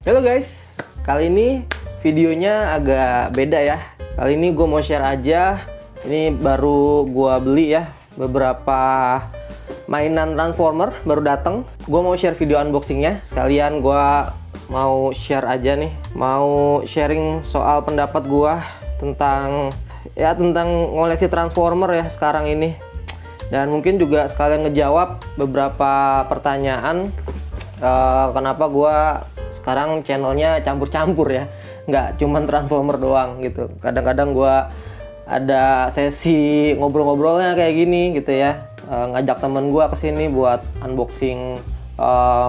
Halo guys, kali ini videonya agak beda ya. Kali ini gue mau share aja. Ini baru gue beli ya, beberapa mainan Transformer baru datang. Gue mau share video unboxingnya. Sekalian gue mau share aja nih, mau sharing soal pendapat gue tentang ngoleksi Transformer ya sekarang ini. Dan mungkin juga sekalian ngejawab beberapa pertanyaan kenapa gue sekarang channelnya campur-campur ya, nggak cuman Transformer doang gitu. Kadang-kadang gue ada sesi ngobrol-ngobrolnya kayak gini gitu ya, ngajak temen gue kesini buat unboxing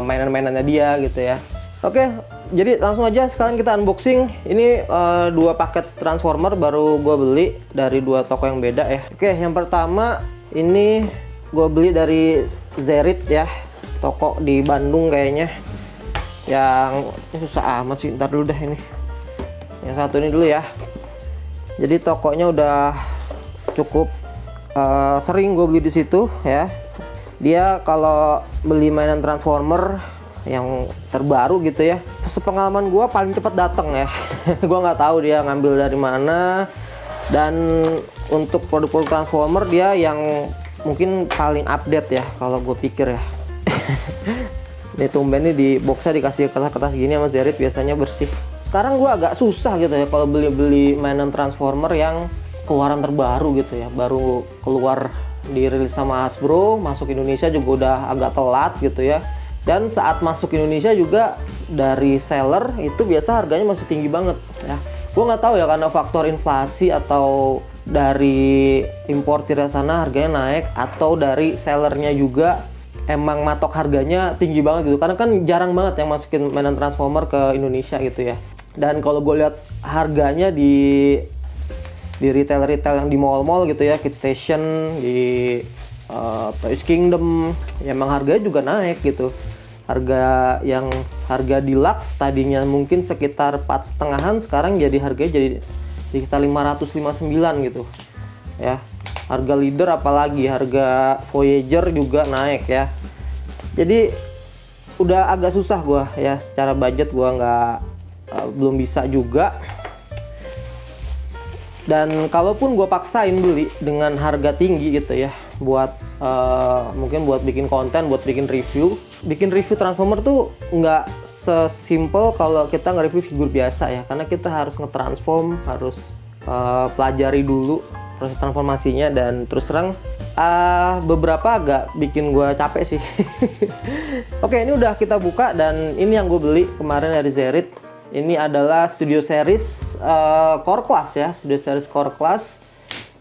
mainan-mainannya dia gitu ya. Oke, jadi langsung aja sekarang kita unboxing. Ini dua paket Transformer baru gue beli dari dua toko yang beda ya. Oke, yang pertama ini gue beli dari Zerit ya, toko di Bandung kayaknya. Yang susah amat sih, ntar dulu dah ini. Yang satu ini dulu ya. Jadi tokonya udah cukup sering gue beli di situ ya. Dia kalau beli mainan Transformer yang terbaru gitu ya, sepengalaman gue paling cepat datang ya. Gue nggak tahu dia ngambil dari mana. Dan untuk produk-produk Transformer dia yang mungkin paling update ya kalau gue pikir ya. Nih tumben nih di boxnya dikasih kertas-kertas gini sama Zerit, biasanya bersih. Sekarang gue agak susah gitu ya kalau beli mainan Transformer yang keluaran terbaru gitu ya, baru keluar dirilis sama Hasbro, masuk Indonesia juga udah agak telat gitu ya. Dan saat masuk Indonesia juga dari seller itu biasa harganya masih tinggi banget ya. Gue nggak tahu ya karena faktor inflasi atau dari importir sana harganya naik, atau dari sellernya juga emang matok harganya tinggi banget gitu, karena kan jarang banget yang masukin mainan Transformer ke Indonesia gitu ya. Dan kalau gue lihat harganya di retail-retail yang di mall-mall gitu ya, Kidstation, di Toys Kingdom, ya emang harganya juga naik gitu. Harga deluxe tadinya mungkin sekitar 4,5-an, sekarang jadi harganya jadi sekitar 559 gitu ya. Harga leader apalagi, harga Voyager juga naik ya. Jadi udah agak susah gua ya, secara budget gua belum bisa juga. Dan kalaupun gua paksain beli dengan harga tinggi gitu ya, buat mungkin buat bikin konten, buat bikin review Transformer tuh nggak sesimpel kalau kita nge-review figur biasa ya, karena kita harus nge-transform, harus pelajari dulu proses transformasinya. Dan terus terang beberapa agak bikin gue capek sih. Oke, ini udah kita buka, dan ini yang gue beli kemarin dari Zerit. Ini adalah Studio Series Core Class ya, Studio Series Core Class.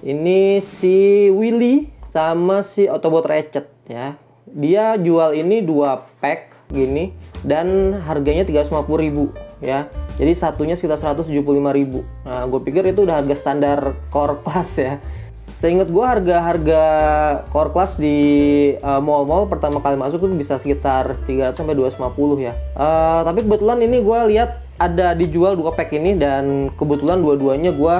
Ini si Willy sama si Autobot Ratchet ya. Dia jual ini 2 pack gini dan harganya 350.000 ya. Jadi satunya sekitar 175.000. Nah, gue pikir itu udah harga standar Core Class ya. Seingat gue harga Core Class di mall-mall pertama kali masuk tuh bisa sekitar 300 sampai 250 ya. Tapi kebetulan ini gue lihat ada dijual 2 pack ini, dan kebetulan dua-duanya gue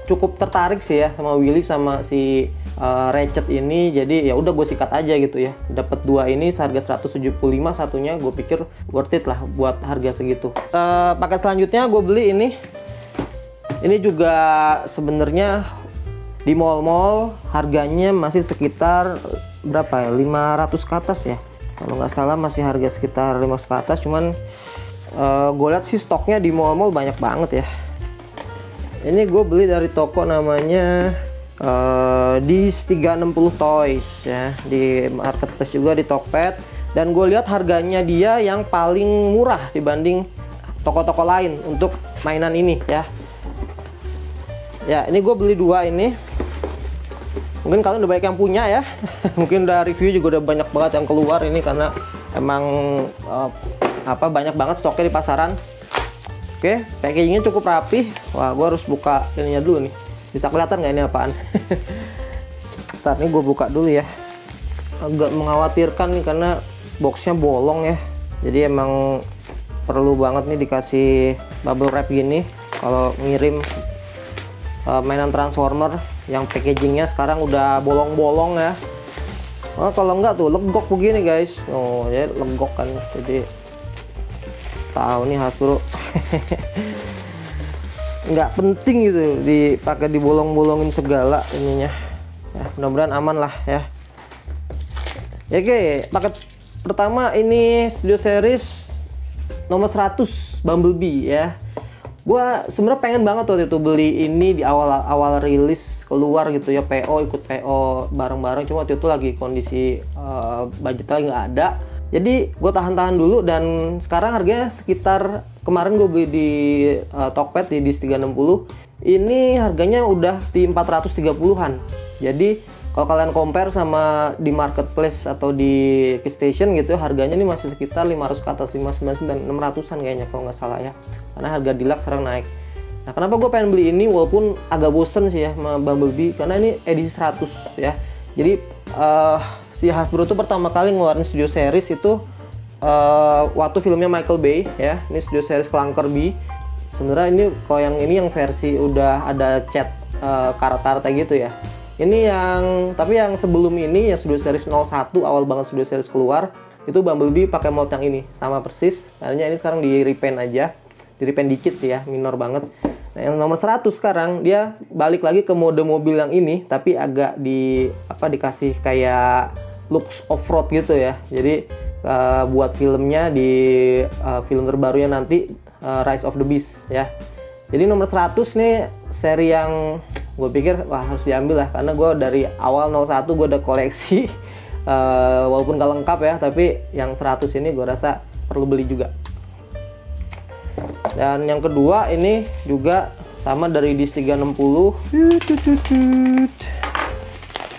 cukup tertarik sih ya sama Willy sama si Ratchet ini. Jadi ya udah gue sikat aja gitu ya. Dapat 2 ini seharga 175 satunya, gue pikir worth it lah buat harga segitu. Paket selanjutnya gue beli ini. Ini juga sebenarnya di mall-mall harganya masih sekitar berapa ya? 500 ke atas ya. Kalau nggak salah masih harga sekitar 500 ke atas. Cuman gue lihat sih stoknya di mall-mall banyak banget ya. Ini gue beli dari toko namanya di 360 Toys ya, di marketplace juga, di Tokped. Dan gue lihat harganya dia yang paling murah dibanding toko-toko lain untuk mainan ini ya. Ya, ini gue beli 2 ini. Mungkin kalian udah banyak yang punya ya. Mungkin udah review juga udah banyak banget yang keluar ini, karena emang banyak banget stoknya di pasaran. Oke, packagingnya cukup rapi. Wah, gue harus buka ininya dulu nih. Bisa kelihatan nggak ini apaan? Ntar nih gue buka dulu ya. Agak mengkhawatirkan nih karena boxnya bolong ya. Jadi emang perlu banget nih dikasih bubble wrap gini kalau ngirim mainan Transformer yang packagingnya sekarang udah bolong-bolong ya. Kalau enggak tuh legok begini guys. Oh ya, legok kan. Jadi Tahu nih Hasbro. Nggak penting gitu dipakai dibolong-bolongin segala ininya. Ya, mudah-mudahan aman lah ya. Ya, oke, paket pertama ini Studio Series nomor 100 Bumblebee ya. Gua sebenarnya pengen banget waktu itu beli ini di awal rilis keluar gitu ya, ikut PO bareng-bareng, cuma waktu itu lagi kondisi budget lagi nggak ada. Jadi gue tahan-tahan dulu, dan sekarang harganya sekitar, kemarin gue beli di Tokped di DIS 360. Ini harganya udah di 430-an. Jadi kalau kalian compare sama di marketplace atau di Keystation gitu, harganya ini masih sekitar 500 ke atas, 599, 600-an kayaknya kalau nggak salah ya. Karena harga deluxe sekarang naik. Nah, kenapa gue pengen beli ini walaupun agak bosen sih ya sama Bumblebee, karena ini edisi 100 ya. Jadi si Hasbro tuh pertama kali ngeluarin Studio Series itu waktu filmnya Michael Bay ya. Ini Studio Series Clunker B. Sebenarnya ini kalau yang ini yang versi udah ada cat karat-karatnya gitu ya. Ini tapi yang sebelum ini, yang Studio Series 01, awal banget Studio Series keluar, itu Bumblebee pakai mold yang ini, sama persis. Akhirnya ini sekarang di repaint aja, di repaint dikit sih ya, minor banget. Nah, yang nomor 100 sekarang dia balik lagi ke mode mobil yang ini, tapi agak dikasih kayak looks off-road gitu ya. Jadi buat filmnya di film terbarunya nanti, Rise of the Beast ya. Jadi nomor 100 nih seri yang gue pikir wah harus diambil lah, karena gue dari awal 01 gue udah koleksi. Walaupun gak lengkap ya, tapi yang 100 ini gue rasa perlu beli juga. Dan yang kedua ini juga sama dari DIS 360.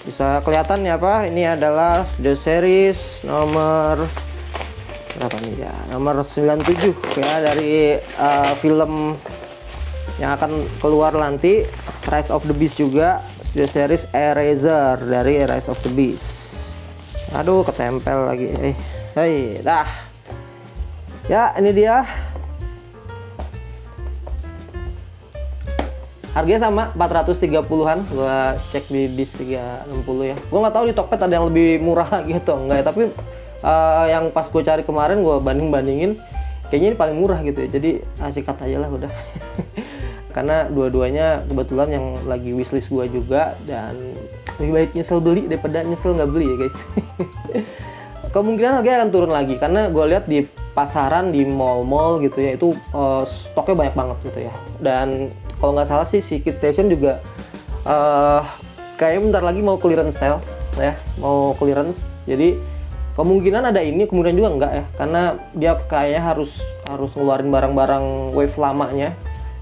Bisa kelihatan ya apa? Ini adalah Studio Series nomor berapa nih ya? Nomor 97 ya, dari film yang akan keluar nanti, Rise of the Beast juga, Studio Series Eraser dari Rise of the Beast. Aduh, ketempel lagi. Dah. Ya, ini dia. Harganya sama 430-an. Gua cek di DIS 360 ya. Gua nggak tahu di Tokped ada yang lebih murah lagi atau enggak ya, tapi yang pas gue cari kemarin, gue bandingin, kayaknya ini paling murah gitu ya. Jadi sikat aja lah udah. Karena dua-duanya kebetulan yang lagi wishlist gua juga, dan lebih baik nyesel beli daripada nyesel nggak beli ya guys. Kemungkinan harganya akan turun lagi, karena gue lihat di pasaran, di mall-mall gitu ya, itu stoknya banyak banget gitu ya. Dan kalau nggak salah sih si Keystation juga kayaknya bentar lagi mau clearance sale ya, mau clearance. Jadi kemungkinan ada ini, kemungkinan juga enggak ya, karena dia kayaknya harus ngeluarin barang-barang wave lamanya.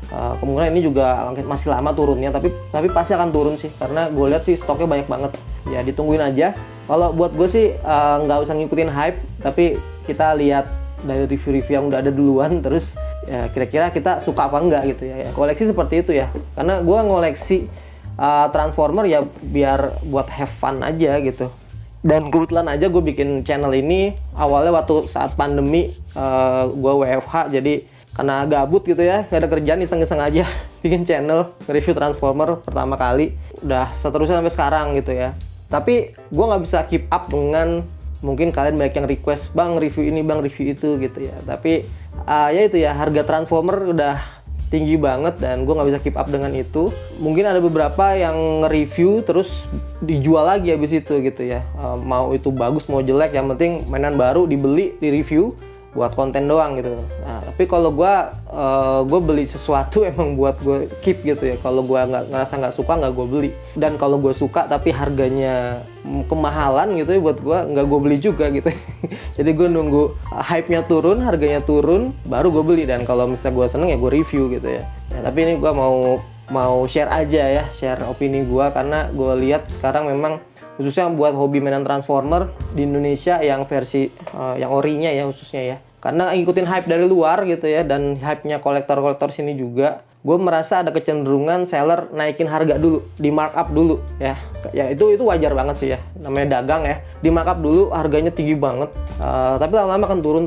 Kemungkinan ini juga masih lama turunnya, tapi pasti akan turun sih, karena gue lihat sih stoknya banyak banget ya. Ditungguin aja. Kalau buat gue sih nggak usah ngikutin hype, tapi kita lihat dari review-review yang udah ada duluan, terus ya kira-kira kita suka apa enggak gitu ya. Koleksi seperti itu ya, karena gue ngoleksi Transformer ya biar buat have fun aja gitu. Dan kebetulan aja gue bikin channel ini awalnya waktu saat pandemi, gue WFH, jadi karena gabut gitu ya, nggak ada kerjaan, iseng-iseng aja bikin channel review Transformer pertama kali. Udah seterusnya sampai sekarang gitu ya. Tapi gue nggak bisa keep up dengan, mungkin kalian banyak yang request, bang review ini, bang review itu gitu ya. Tapi ya itu ya, harga Transformer udah tinggi banget dan gue nggak bisa keep up dengan itu. Mungkin ada beberapa yang nge-review terus dijual lagi habis itu gitu ya. Mau itu bagus mau jelek, yang penting mainan baru dibeli, di review buat konten doang gitu. Nah, tapi kalau gue beli sesuatu emang buat gue keep gitu ya. Kalau gue nggak suka, nggak gue beli. Dan kalau gue suka tapi harganya kemahalan gitu ya, buat gue nggak gue beli juga gitu. Jadi gue nunggu hype-nya turun, harganya turun, baru gue beli. Dan kalau misalnya gue seneng ya gue review gitu ya. Tapi ini gue mau share aja ya, share opini gue, karena gue lihat sekarang memang khususnya buat hobi mainan Transformer di Indonesia yang versi yang orinya ya khususnya ya, karena ngikutin hype dari luar gitu ya, dan hype-nya kolektor-kolektor sini juga, gue merasa ada kecenderungan seller naikin harga dulu, di markup dulu ya. Ya itu wajar banget sih ya, namanya dagang ya, di markup dulu harganya tinggi banget, tapi lama-lama kan turun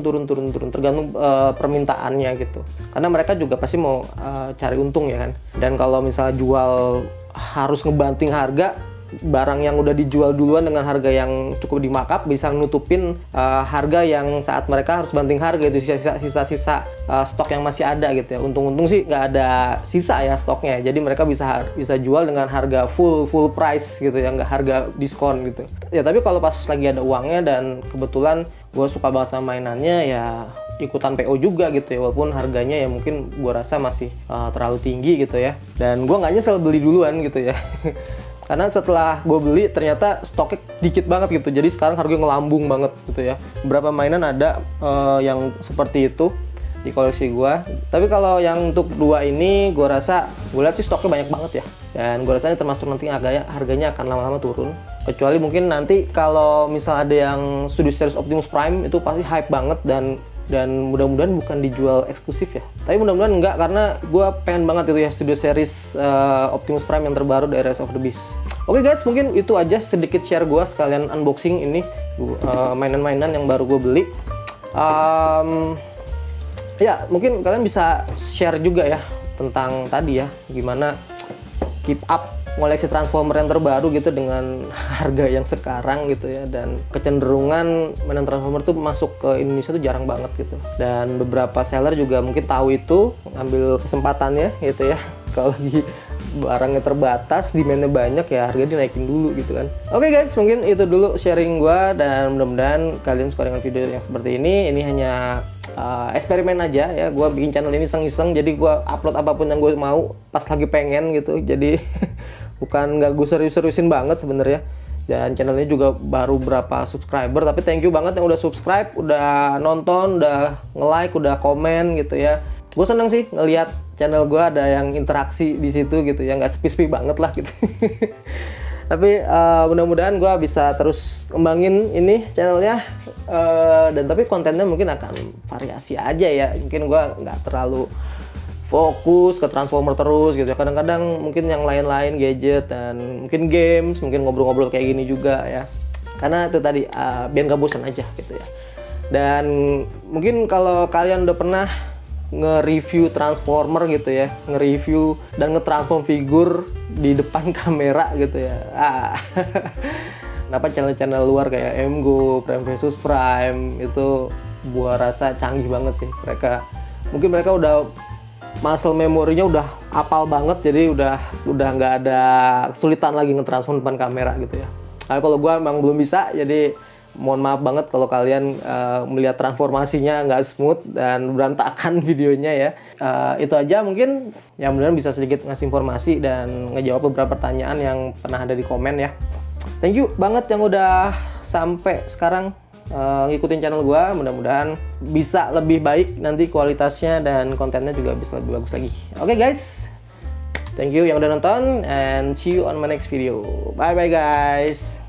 tergantung permintaannya gitu, karena mereka juga pasti mau cari untung ya kan. Dan kalau misalnya jual harus ngebanting harga, barang yang udah dijual duluan dengan harga yang cukup di markup bisa nutupin harga yang saat mereka harus banting harga itu, sisa-sisa stok yang masih ada gitu ya. Untung-untung sih nggak ada sisa ya stoknya, jadi mereka bisa jual dengan harga full price gitu ya, nggak harga diskon gitu ya. Tapi kalau pas lagi ada uangnya dan kebetulan gue suka banget sama mainannya, ya ikutan PO juga gitu ya, walaupun harganya ya mungkin gue rasa masih terlalu tinggi gitu ya. Dan gue nggak nyesel beli duluan gitu ya karena setelah gue beli ternyata stoknya dikit banget gitu, jadi sekarang harganya ngelambung banget gitu ya. Beberapa mainan ada yang seperti itu di koleksi gue, tapi kalau yang untuk dua ini gue lihat sih stoknya banyak banget ya, dan gue rasanya termasuk nanti harganya akan lama-lama turun, kecuali mungkin nanti kalau misal ada yang Studio Series Optimus Prime itu pasti hype banget, dan mudah-mudahan bukan dijual eksklusif ya, tapi mudah-mudahan enggak, karena gue pengen banget itu ya Studio Series Optimus Prime yang terbaru dari Rise of the Beast. Oke guys, mungkin itu aja sedikit share gue sekalian unboxing ini mainan-mainan yang baru gue beli. Ya mungkin kalian bisa share juga ya tentang tadi ya, gimana keep up koleksi Transformer yang terbaru gitu dengan harga yang sekarang gitu ya. Dan kecenderungan mainan Transformer tuh masuk ke Indonesia tuh jarang banget gitu, dan beberapa seller juga mungkin tahu itu, ngambil kesempatannya gitu ya. Kalau lagi barangnya terbatas, demand-nya banyak, ya harga dinaikin dulu gitu kan. Oke guys, mungkin itu dulu sharing gua, dan mudah-mudahan kalian suka dengan video yang seperti ini. Ini hanya eksperimen aja ya, gua bikin channel ini iseng-iseng, jadi gua upload apapun yang gue mau pas lagi pengen gitu. Jadi bukan nggak gue serius-seriusin banget sebenarnya. Dan channel ini juga baru berapa subscriber, tapi thank you banget yang udah subscribe, udah nonton, udah nge-like, udah komen gitu ya. Gue seneng sih ngelihat channel gue ada yang interaksi di situ gitu ya, nggak sepi-sepi banget lah gitu. Tapi mudah-mudahan gue bisa terus kembangin ini channelnya, dan tapi kontennya mungkin akan variasi aja ya. Mungkin gue nggak terlalu fokus ke Transformer terus gitu ya. Kadang-kadang mungkin yang lain-lain, gadget, dan mungkin games, mungkin ngobrol-ngobrol kayak gini juga ya. Karena itu tadi biar nggak bosan aja gitu ya. Dan mungkin kalau kalian udah pernah nge-review Transformer gitu ya, nge-review dan nge-transform figur di depan kamera gitu ya. Kenapa channel-channel luar kayak MGO, Prime vs Prime itu gua rasa canggih banget sih. Mungkin mereka udah muscle memorinya udah apal banget, jadi udah nggak ada kesulitan lagi nge-transform depan kamera gitu ya. Tapi kalau gua emang belum bisa, jadi mohon maaf banget kalau kalian melihat transformasinya nggak smooth dan berantakan videonya ya. Itu aja mungkin, ya mudah-mudahan bisa sedikit ngasih informasi dan ngejawab beberapa pertanyaan yang pernah ada di komen ya. Thank you banget yang udah sampai sekarang ngikutin channel gua. Mudah-mudahan bisa lebih baik nanti kualitasnya, dan kontennya juga bisa lebih bagus lagi. Oke guys, thank you yang udah nonton, and see you on my next video. Bye bye guys.